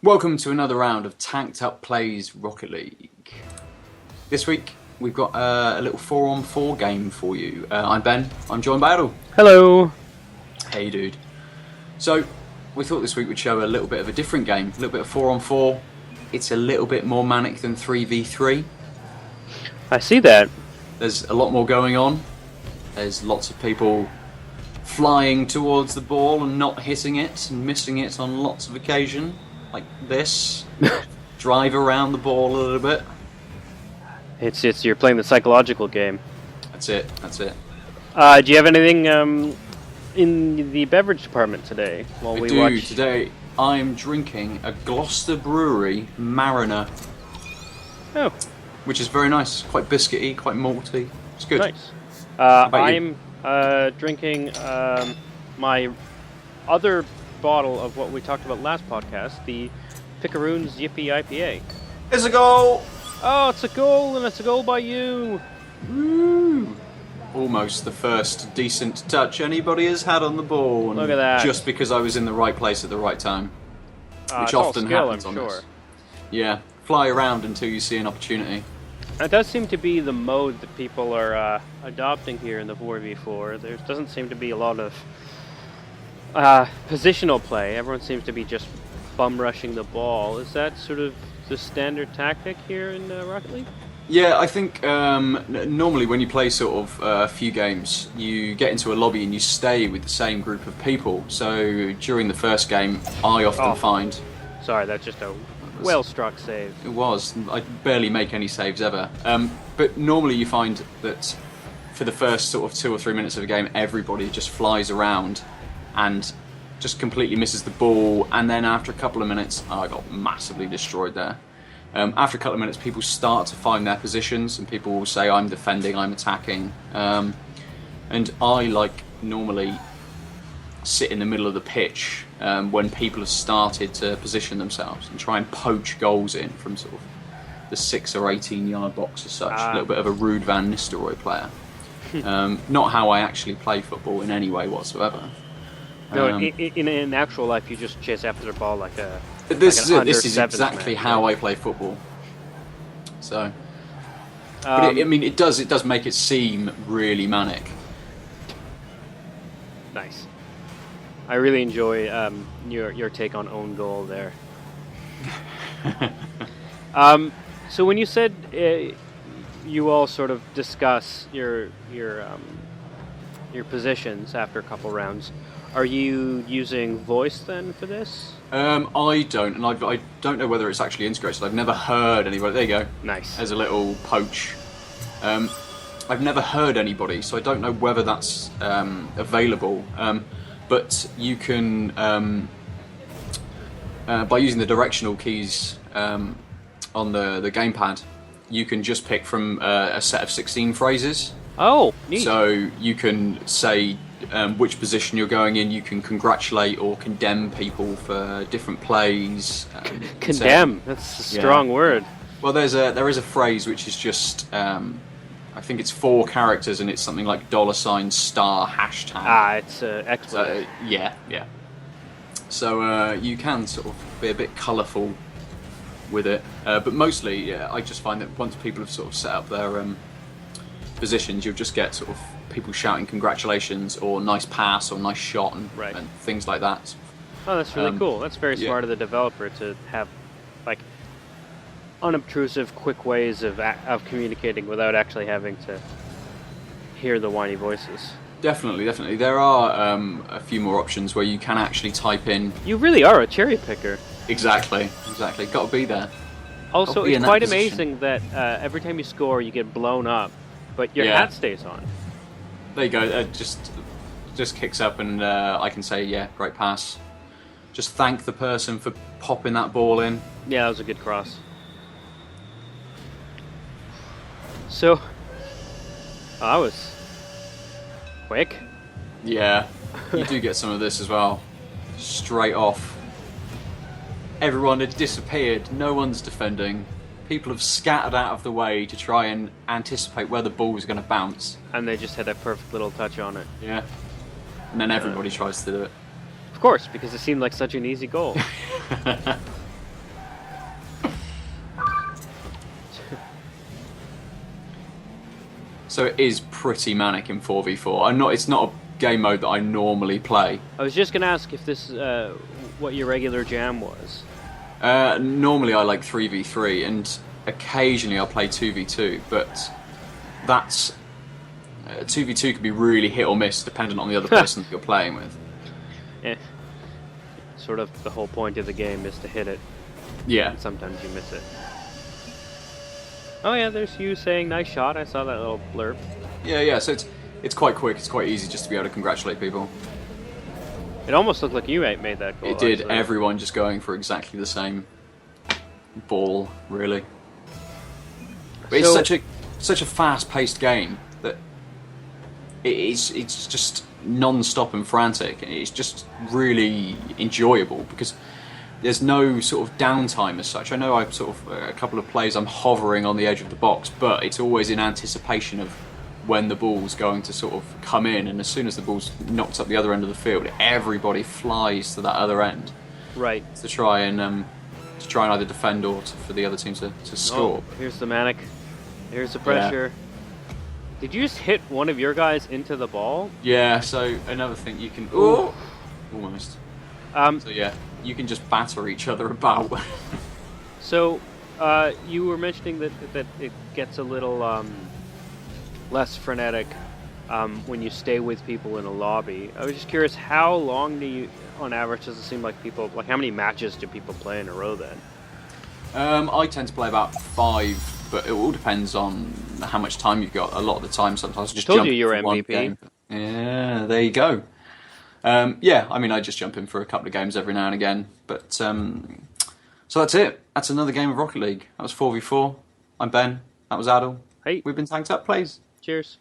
Welcome to another round of Tanked Up Plays Rocket League. This week we've got a little 4-on-4 game for you. I'm Ben, I'm joined by Aadil. Hello! Hey dude. So, we thought this week we'd show a little bit of a different game, a little bit of 4-on-4. It's a little bit more manic than 3v3. I see that. There's a lot more going on. There's lots of people flying towards the ball and not hitting it and missing it on lots of occasion. Like this. Drive around the ball a little bit. It's you're playing the psychological game. That's it. Do you have anything in the beverage department today? Today I'm drinking a Gloucester Brewery Mariner. Oh. Which is very nice. Quite biscuity, quite malty. It's good. Nice. I'm drinking my other bottle of what we talked about last podcast, the Picaroons Yippee IPA. It's a goal! Oh, it's a goal, and it's a goal by you! Woo! Almost the first decent touch anybody has had on the ball. And look at that. Just because I was in the right place at the right time. Which often happens on this. Yeah, fly around until you see an opportunity. It does seem to be the mode that people are adopting here in the 4v4. There doesn't seem to be a lot of positional play. Everyone seems to be just bum rushing the ball. Is that sort of the standard tactic here in Rocket League? Yeah, I think normally when you play sort of a few games, you get into a lobby and you stay with the same group of people. So during the first game, I often find... Sorry, that's just a well-struck save. It was. I barely make any saves ever. But normally you find that for the first sort of 2 or 3 minutes of a game, everybody just flies around and just completely misses the ball, and then after a couple of minutes, I got massively destroyed there. After a couple of minutes, people start to find their positions, and people will say, I'm defending, I'm attacking. And I normally sit in the middle of the pitch when people have started to position themselves and try and poach goals in from sort of the 6 or 18 yard box as such. A little bit of a Ruud van Nistelrooy player. Not how I actually play football in any way whatsoever. No, in actual life, you just chase after the ball like a. This is exactly how I play football. So, but it does make it seem really manic. Nice. I really enjoy your take on own goal there. So when you said you all sort of discuss your positions after a couple rounds. Are you using voice then for this? I don't, and I don't know whether it's actually integrated. I've never heard anybody. There you go. Nice. As a little poach. I've never heard anybody, so I don't know whether that's available. But you can, by using the directional keys on the gamepad, you can just pick from a set of 16 phrases. Oh, neat. So you can say which position you're going in. You can congratulate or condemn people for different plays. Condemn? That's a strong word. Well, there is a phrase which is just I think it's 4 characters and it's something like $*# hashtag. It's expletive. Yeah. So you can sort of be a bit colourful with it, but mostly, I just find that once people have sort of set up their positions, you'll just get sort of people shouting congratulations or nice pass or nice shot and things like that. Oh, that's really cool. That's very smart of the developer to have like unobtrusive, quick ways of communicating without actually having to hear the whiny voices. Definitely. There are a few more options where you can actually type in. You really are a cherry picker. Exactly. Got to be there. Also, it's quite amazing that every time you score, you get blown up, but your hat stays on. There you go. Just kicks up, and I can say, great pass. Just thank the person for popping that ball in. Yeah, that was a good cross. So, that was quick. Yeah, you do get some of this as well. Straight off. Everyone had disappeared. No one's defending. people have scattered out of the way to try and anticipate where the ball is going to bounce. And they just had a perfect little touch on it. Yeah. And then everybody tries to do it. Of course, because it seemed like such an easy goal. So it is pretty manic in 4v4. It's not a game mode that I normally play. I was just going to ask if this what your regular jam was. Normally I like 3v3, and occasionally I'll play 2v2, but that's 2v2 can be really hit or miss depending on the other person that you're playing with. Yeah. Sort of the whole point of the game is to hit it. Yeah. And sometimes you miss it. Oh yeah, there's you saying nice shot. I saw that little blurb. Yeah, so it's quite quick, it's quite easy just to be able to congratulate people. It almost looked like you made that goal. It did, actually. Everyone just going for exactly the same ball, really. But it's such a fast-paced game that it's just non-stop and frantic. It's just really enjoyable because there's no sort of downtime as such. I know I've sort of a couple of plays I'm hovering on the edge of the box, but it's always in anticipation of when the ball's going to sort of come in, and as soon as the ball's knocked up the other end of the field, everybody flies to that other end. Right. To try and either defend or for the other team to score. Oh, here's the manic. Here's the pressure. Yeah. Did you just hit one of your guys into the ball? Yeah, so another thing you can... Ooh. Almost. So yeah, you can just batter each other about. So, you were mentioning that it gets a little less frenetic when you stay with people in a lobby. I was just curious, how long do you, on average, does it seem like people, like how many matches do people play in a row then? I tend to play about 5, but it all depends on how much time you've got. A lot of the time, sometimes I just told you you're MVP. Game. Yeah, there you go. Yeah, I mean, I just jump in for a couple of games every now and again. But so that's it. That's another game of Rocket League. That was 4v4. I'm Ben. That was Aadil. Hey. We've been tanked up, please. Cheers.